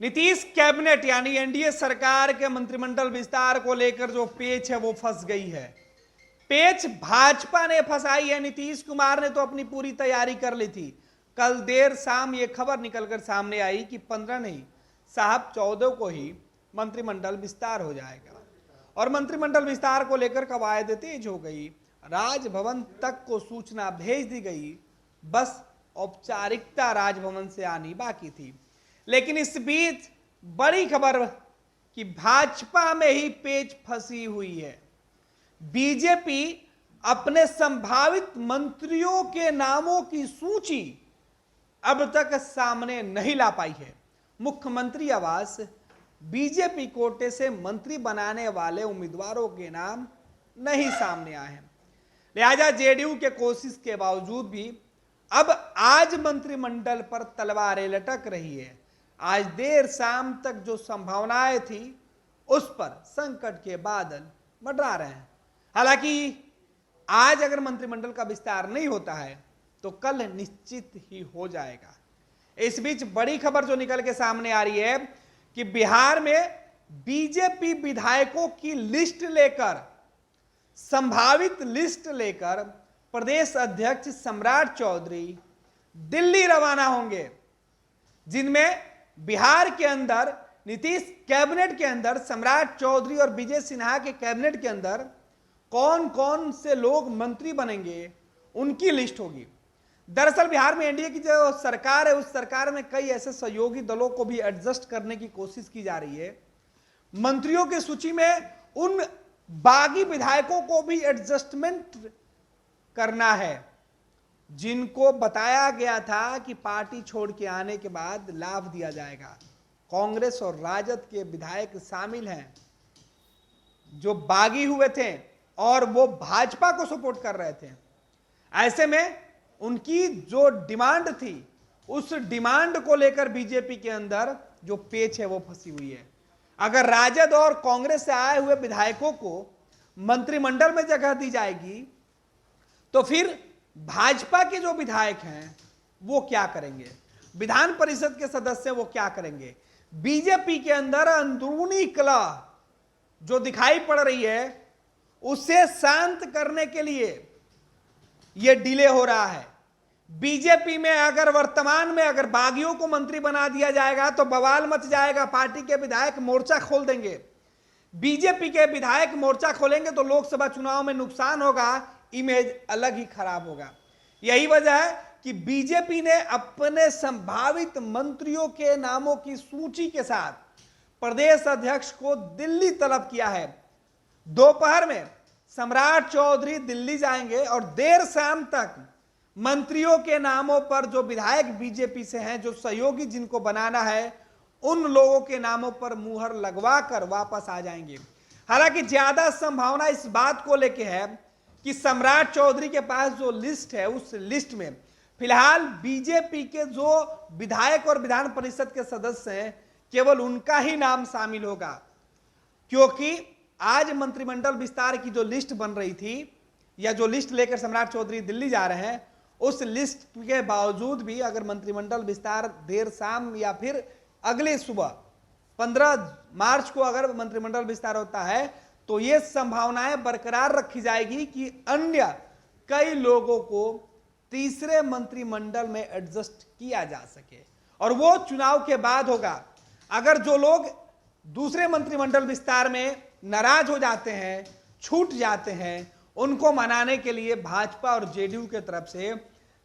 Nitish cabinet यानी NDA सरकार के मंत्रिमंडल विस्तार को लेकर जो पेच है वो फंस गई है। पेच भाजपा ने फंसाई है। नीतीश कुमार ने तो अपनी पूरी तैयारी कर ली थी। कल देर शाम ये खबर निकलकर सामने आई कि 15 नहीं साहब 14 को ही मंत्रिमंडल विस्तार हो जाएगा। और मंत्रिमंडल विस्तार को लेकर कवायद तेज हो गई। राजभवन तक को सूचना भेज दी गई, बस औपचारिकता राजभवन से आनी बाकी थी। लेकिन इस बीच बड़ी खबर कि भाजपा में ही पेच फंसी हुई है। बीजेपी अपने संभावित मंत्रियों के नामों की सूची अब तक सामने नहीं ला पाई है। मुख्यमंत्री आवास बीजेपी कोटे से मंत्री बनाने वाले उम्मीदवारों के नाम नहीं सामने आए हैं। लिहाजा जेडीयू के कोशिश के बावजूद भी अब आज मंत्रिमंडल पर तलवारें लटक रही है। आज देर शाम तक जो संभावनाएं थी उस पर संकट के बादल मंडरा रहे हैं। हालांकि आज अगर मंत्रिमंडल का विस्तार नहीं होता है तो कल निश्चित ही हो जाएगा। इस बीच बड़ी खबर जो निकल के सामने आ रही है कि बिहार में बीजेपी विधायकों की लिस्ट लेकर, संभावित लिस्ट लेकर प्रदेश अध्यक्ष सम्राट चौधरी दिल्ली रवाना होंगे, जिनमें बिहार के अंदर नीतीश कैबिनेट के अंदर सम्राट चौधरी और विजय सिन्हा के कैबिनेट के अंदर कौन कौन से लोग मंत्री बनेंगे उनकी लिस्ट होगी। दरअसल बिहार में एनडीए की जो सरकार है उस सरकार में कई ऐसे सहयोगी दलों को भी एडजस्ट करने की कोशिश की जा रही है। मंत्रियों की सूची में उन बागी विधायकों को भी एडजस्टमेंट करना है जिनको बताया गया था कि पार्टी छोड़ के आने के बाद लाभ दिया जाएगा। कांग्रेस और राजद के विधायक शामिल हैं जो बागी हुए थे और वो भाजपा को सपोर्ट कर रहे थे। ऐसे में उनकी जो डिमांड थी उस डिमांड को लेकर बीजेपी के अंदर जो पेच है वो फंसी हुई है। अगर राजद और कांग्रेस से आए हुए विधायकों को मंत्रिमंडल में जगह दी जाएगी तो फिर भाजपा के जो विधायक हैं वो क्या करेंगे, विधान परिषद के सदस्य वो क्या करेंगे। बीजेपी के अंदर अंदरूनी कलह जो दिखाई पड़ रही है उसे शांत करने के लिए यह डिले हो रहा है। बीजेपी में अगर वर्तमान में अगर बागियों को मंत्री बना दिया जाएगा तो बवाल मच जाएगा। पार्टी के विधायक मोर्चा खोल देंगे। बीजेपी के विधायक मोर्चा खोलेंगे तो लोकसभा चुनाव में नुकसान होगा, इमेज अलग ही खराब होगा। यही वजह है कि बीजेपी ने अपने संभावित मंत्रियों के नामों की सूची के साथ प्रदेश अध्यक्ष को दिल्ली तलब किया है। दोपहर में सम्राट चौधरी दिल्ली जाएंगे और देर शाम तक मंत्रियों के नामों पर जो विधायक बीजेपी से हैं, जो सहयोगी जिनको बनाना है, उन लोगों के नामों पर मुहर लगवा कर वापस आ जाएंगे। हालांकि ज्यादा संभावना इस बात को लेके है कि सम्राट चौधरी के पास जो लिस्ट है उस लिस्ट में फिलहाल बीजेपी के जो विधायक और विधान परिषद के सदस्य हैं केवल उनका ही नाम शामिल होगा। क्योंकि आज मंत्रिमंडल विस्तार की जो लिस्ट बन रही थी या जो लिस्ट लेकर सम्राट चौधरी दिल्ली जा रहे हैं उस लिस्ट के बावजूद भी अगर मंत्रिमंडल विस्तार देर शाम या फिर अगले सुबह 15 मार्च को अगर मंत्रिमंडल विस्तार होता है तो ये संभावनाएं बरकरार रखी जाएगी कि अन्य कई लोगों को तीसरे मंत्रिमंडल में एडजस्ट किया जा सके और वो चुनाव के बाद होगा। अगर जो लोग दूसरे मंत्रिमंडल विस्तार में नाराज हो जाते हैं, छूट जाते हैं, उनको मनाने के लिए भाजपा और जेडीयू के तरफ से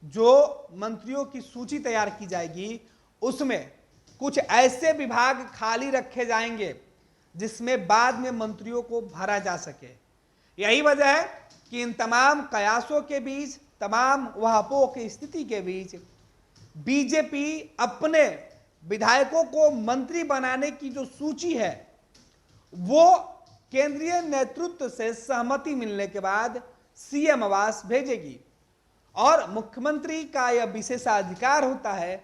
जो मंत्रियों की सूची तैयार की जाएगी उसमें कुछ ऐसे विभाग खाली रखे जाएंगे जिसमें बाद में मंत्रियों को भरा जा सके। यही वजह है कि इन तमाम कयासों के बीच, तमाम वहापों की स्थिति के बीच बीजेपी अपने विधायकों को मंत्री बनाने की जो सूची है वो केंद्रीय नेतृत्व से सहमति मिलने के बाद सीएम आवास भेजेगी और मुख्यमंत्री का यह विशेषाधिकार होता है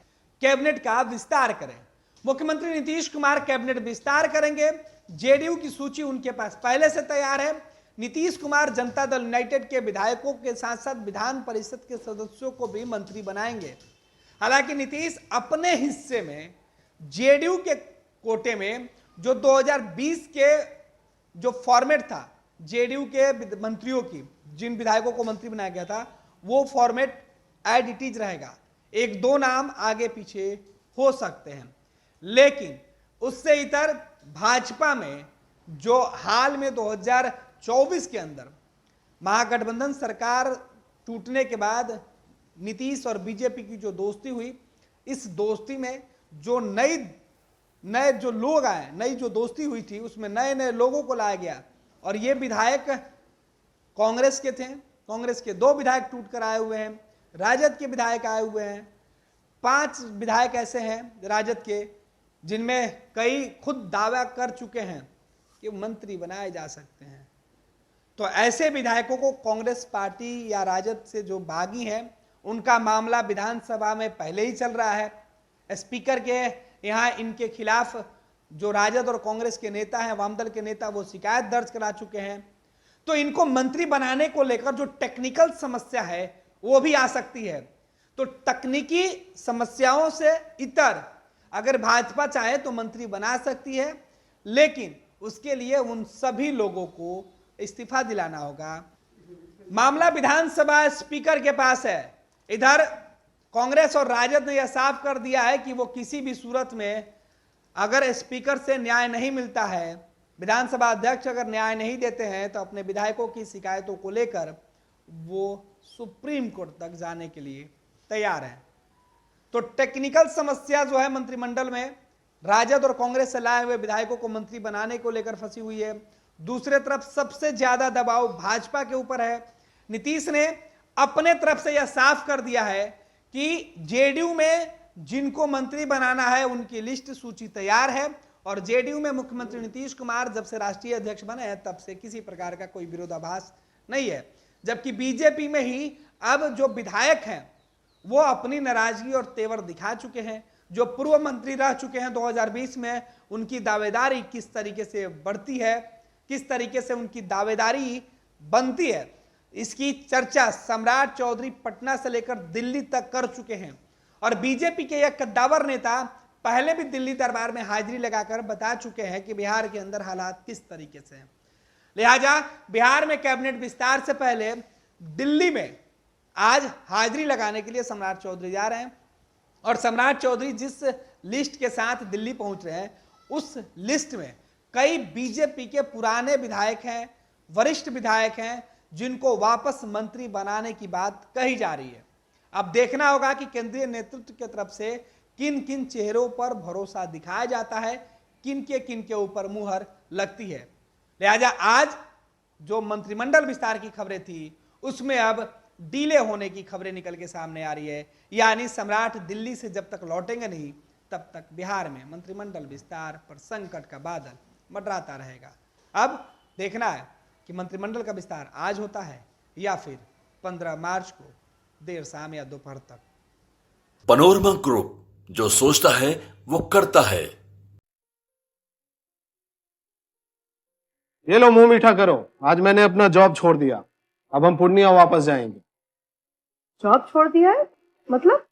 कैबिनेट का विस्तार करें। मुख्यमंत्री नीतीश कुमार कैबिनेट विस्तार करेंगे। जेडीयू की सूची उनके पास पहले से तैयार है। नीतीश कुमार जनता दल यूनाइटेड के विधायकों के साथ साथ विधान परिषद के सदस्यों को भी मंत्री बनाएंगे। हालांकि नीतीश अपने हिस्से में जेडीयू के कोटे में जो 2020 के जो फॉर्मेट था जेडीयू के मंत्रियों की, जिन विधायकों को मंत्री बनाया गया था, वो फॉर्मेट एज इट इज रहेगा। एक दो नाम आगे पीछे हो सकते हैं, लेकिन उससे इतर भाजपा में जो हाल में 2024 के अंदर महागठबंधन सरकार टूटने के बाद नीतीश और बीजेपी की जो दोस्ती हुई, इस दोस्ती में जो नए जो लोग आए, नई जो दोस्ती हुई थी, उसमें नए नए लोगों को लाया गया। और ये विधायक कांग्रेस के थे, कांग्रेस के 2 विधायक टूट कर आए हुए हैं, राजद के विधायक आए हुए हैं, 5 विधायक ऐसे हैं राजद के जिनमें कई खुद दावा कर चुके हैं कि मंत्री बनाए जा सकते हैं। तो ऐसे विधायकों को कांग्रेस पार्टी या राजद से जो बागी हैं, उनका मामला विधानसभा में पहले ही चल रहा है। स्पीकर के यहाँ इनके खिलाफ जो राजद और कांग्रेस के नेता हैं, वामदल के नेता, वो शिकायत दर्ज करा चुके हैं। तो इनको मंत्री बनाने को लेकर जो टेक्निकल समस्या है वो भी आ सकती है। तो तकनीकी समस्याओं से इतर अगर भाजपा चाहे तो मंत्री बना सकती है, लेकिन उसके लिए उन सभी लोगों को इस्तीफा दिलाना होगा। मामला विधानसभा स्पीकर के पास है। इधर कांग्रेस और राजद ने यह साफ कर दिया है कि वो किसी भी सूरत में अगर स्पीकर से न्याय नहीं मिलता है, विधानसभा अध्यक्ष अगर न्याय नहीं देते हैं, तो अपने विधायकों की शिकायतों को लेकर वो सुप्रीम कोर्ट तक जाने के लिए तैयार है। तो टेक्निकल समस्या जो है मंत्रिमंडल में राजद और कांग्रेस से लाए हुए विधायकों को मंत्री बनाने को लेकर फंसी हुई है। दूसरे तरफ सबसे ज्यादा दबाव भाजपा के ऊपर है। नीतीश ने अपने तरफ से यह साफ कर दिया है कि जेडीयू में जिनको मंत्री बनाना है उनकी लिस्ट सूची तैयार है, और जेडीयू में मुख्यमंत्री नीतीश कुमार जब से राष्ट्रीय अध्यक्ष बने हैं तब से किसी प्रकार का कोई विरोधाभास नहीं है। जबकि बीजेपी में ही अब जो विधायक हैं वो अपनी नाराजगी और तेवर दिखा चुके हैं। जो पूर्व मंत्री रह चुके हैं 2020 में, उनकी दावेदारी किस तरीके से बढ़ती है, किस तरीके से उनकी दावेदारी बनती है, इसकी चर्चा सम्राट चौधरी पटना से लेकर दिल्ली तक कर चुके हैं। और बीजेपी के एक कद्दावर नेता पहले भी दिल्ली दरबार में हाजिरी लगाकर बता चुके हैं कि बिहार के अंदर हालात किस तरीके से हैं। लिहाजा बिहार में कैबिनेट विस्तार से पहले दिल्ली में आज हाजिरी लगाने के लिए सम्राट चौधरी जा रहे हैं। और सम्राट चौधरी जिस लिस्ट के साथ दिल्ली पहुंच रहे हैं, उस लिस्ट में कई बीजेपी के पुराने विधायक हैं, वरिष्ठ विधायक हैं, जिनको वापस मंत्री बनाने की बात कही जा रही है। अब देखना होगा कि केंद्रीय नेतृत्व की तरफ से किन किन चेहरों पर भरोसा दिखाया जाता है, किन के ऊपर मुहर लगती है। लिहाजा आज जो मंत्रिमंडल विस्तार की खबरें थी, उसमें अब डीले होने की खबरें निकल के सामने आ रही है। यानी सम्राट दिल्ली से जब तक लौटेंगे नहीं, तब तक बिहार में मंत्रिमंडल विस्तार पर संकट का बादल मंडराता रहेगा। अब देखना है कि मंत्रिमंडल का विस्तार आज होता है या फिर 15 मार्च को देर शाम या दोपहर तक। पैनोरमा ग्रुप, जो सोचता है वो करता है। ये लो मुंह मीठा करो, आज मैंने अपना जॉब छोड़ दिया, अब हम पूर्णिया वापस जाएंगे। जॉब छोड़ दिया है? मतलब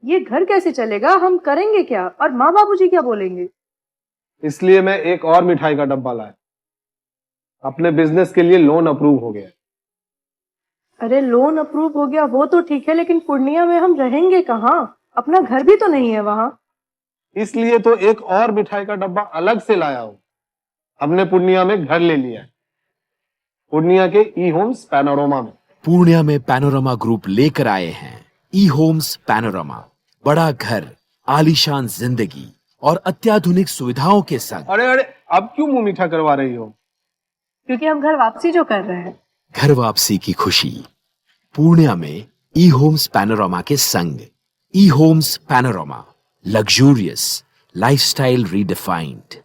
ये घर कैसे चलेगा? हम करेंगे क्या? और माँ बाबूजी क्या बोलेंगे? इसलिए मैं एक और मिठाई का डब्बा लाया। अपने बिजनेस के लिए लोन अप्रूव हो गया। अरे लोन अप्रूव हो गया वो तो ठीक है, लेकिन पूर्णिया में हम रहेंगे कहाँ? अपना घर भी तो नहीं है वहाँ। इसलिए तो एक और मिठाई का डब्बा अलग से लाया हूँ। हमने पूर्णिया में घर ले लिया है, पूर्णिया के ई होम्स पैनोरमा में। पूर्णिया में पैनोरमा ग्रुप लेकर आए हैं ई होम्स पैनोरमा। बड़ा घर, आलीशान जिंदगी और अत्याधुनिक सुविधाओं के संग। अरे अरे, अब क्यों मुंह मीठा करवा रही हो? क्योंकि हम घर वापसी जो कर रहे हैं। घर वापसी की खुशी पूर्णिया में ई होम्स पैनोरमा के संग। E homes panorama, luxurious lifestyle redefined.